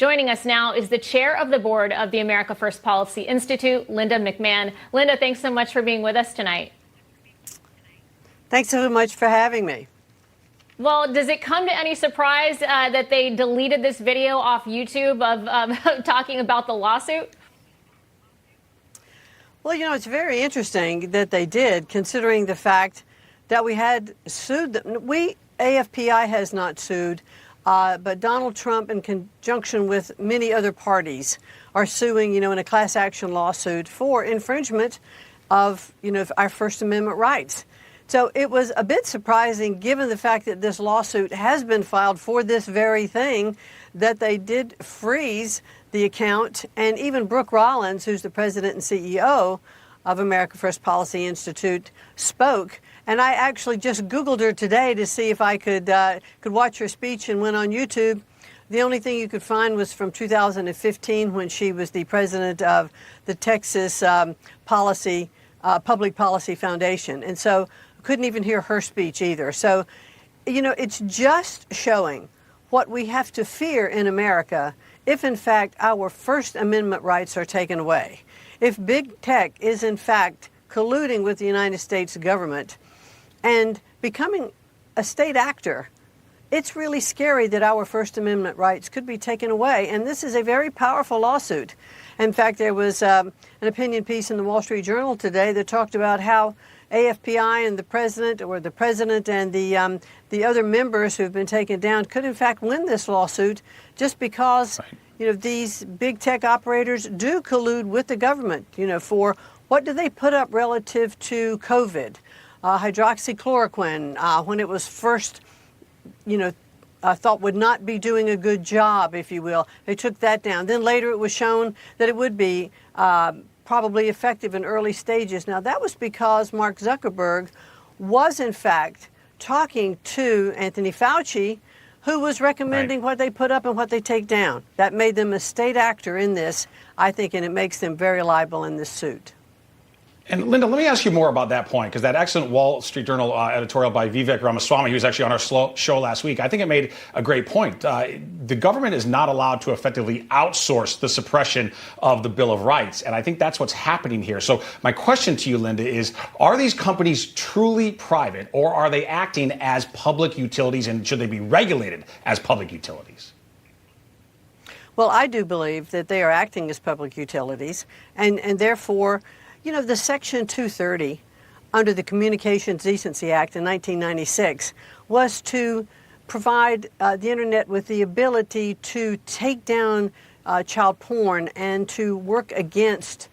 Joining us now is the chair of the board of the America First Policy Institute, Linda McMahon. Linda, thanks so much for being with us tonight. Thanks so much for having me. Well, does it come to any surprise that they deleted this video off YouTube of talking about the lawsuit? Well, you know, it's very interesting that they did, considering the fact that we had sued them. AFPI has not sued, but Donald Trump, in conjunction with many other parties, are suing, in a class action lawsuit for infringement of, our First Amendment rights. So it was a bit surprising, given the fact that this lawsuit has been filed for this very thing, that they did freeze the account. And even Brooke Rollins, who's the president and CEO of America First Policy Institute, spoke. And I actually just Googled her today to see if I could watch her speech, and went on YouTube. The only thing you could find was from 2015, when she was the president of the Texas Public Policy Foundation. And so couldn't even hear her speech either. So, it's just showing what we have to fear in America if, in fact, our First Amendment rights are taken away. If big tech is, in fact, colluding with the United States government and becoming a state actor, it's really scary that our First Amendment rights could be taken away. And this is a very powerful lawsuit. In fact, there was an opinion piece in the Wall Street Journal today that talked about how AFPI and the president and the other members who have been taken down could, in fact, win this lawsuit just because, these big tech operators do collude with the government, for what do they put up relative to COVID, hydroxychloroquine, when it was first, thought would not be doing a good job, if you will. They took that down. Then later it was shown that it would be probably effective in early stages. Now, that was because Mark Zuckerberg was, in fact, talking to Anthony Fauci, who was recommending what they put up and what they take down. That made them a state actor in this, I think, and it makes them very liable in this suit. And Linda, let me ask you more about that point, because that excellent Wall Street Journal editorial by Vivek Ramaswamy, he was actually on our show last week, I think it made a great point. The government is not allowed to effectively outsource the suppression of the Bill of Rights, and I think that's what's happening here. So my question to you, Linda, is, are these companies truly private, or are they acting as public utilities, and should they be regulated as public utilities? Well, I do believe that they are acting as public utilities, and therefore, the Section 230 under the Communications Decency Act in 1996 was to provide the Internet with the ability to take down child porn and to work against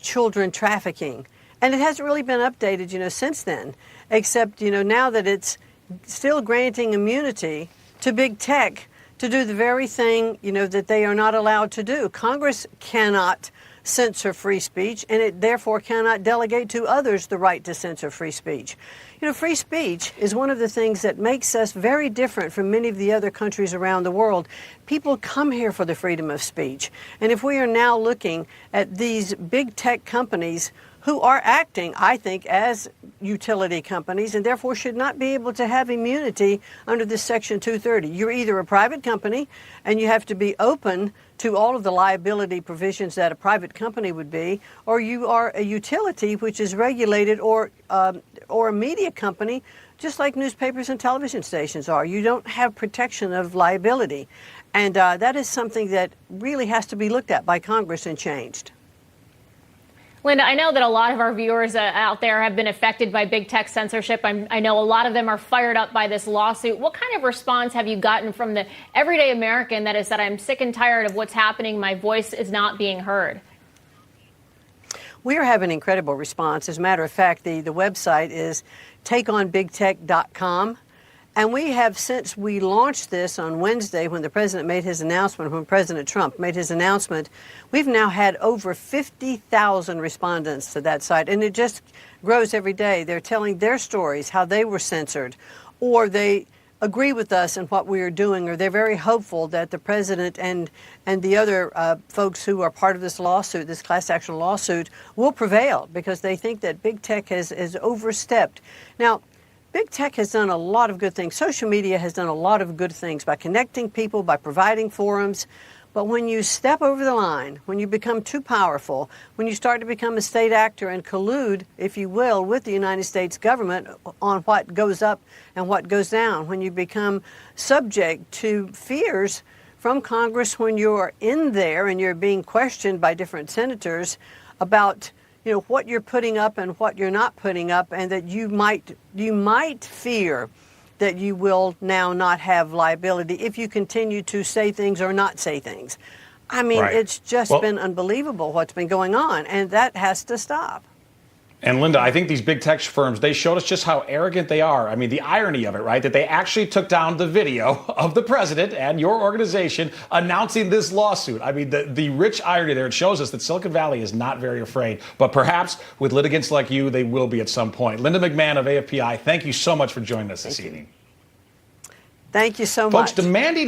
children trafficking. And it hasn't really been updated, since then, except, now that it's still granting immunity to big tech to do the very thing, that they are not allowed to do. Congress cannot censor free speech, and it therefore cannot delegate to others the right to censor free speech. Free speech is one of the things that makes us very different from many of the other countries around the world. People come here for the freedom of speech. And if we are now looking at these big tech companies who are acting, I think, as utility companies, and therefore should not be able to have immunity under this Section 230. You're either a private company and you have to be open to all of the liability provisions that a private company would be, or you are a utility which is regulated, or a media company, just like newspapers and television stations are. You don't have protection of liability. And that is something that really has to be looked at by Congress and changed. Linda, I know that a lot of our viewers out there have been affected by big tech censorship. I know a lot of them are fired up by this lawsuit. What kind of response have you gotten from the everyday American that is that I'm sick and tired of what's happening, my voice is not being heard? We are having incredible response. As a matter of fact, the website is takeonbigtech.com. And we have, since we launched this on Wednesday, when the president made his announcement, when President Trump made his announcement, we've now had over 50,000 respondents to that site. And it just grows every day. They're telling their stories, how they were censored, or they agree with us in what we are doing, or they're very hopeful that the president and the other folks who are part of this lawsuit, this class action lawsuit, will prevail, because they think that big tech has overstepped. Now, big tech has done a lot of good things. Social media has done a lot of good things by connecting people, by providing forums. But when you step over the line, when you become too powerful, when you start to become a state actor and collude, if you will, with the United States government on what goes up and what goes down, when you become subject to fears from Congress when you're in there and you're being questioned by different senators about, you know, what you're putting up and what you're not putting up, and that you might fear that you will now not have liability if you continue to say things or not say things. I mean, Right. it's just been unbelievable what's been going on, and that has to stop. And Linda, I think these big tech firms, they showed us just how arrogant they are. I mean, the irony of it, right? That they actually took down the video of the president and your organization announcing this lawsuit. I mean, the rich irony there, it shows us that Silicon Valley is not very afraid. But perhaps with litigants like you, they will be at some point. Linda McMahon of AFPI, thank you so much for joining us this evening. Thank you so Folks, much. demanding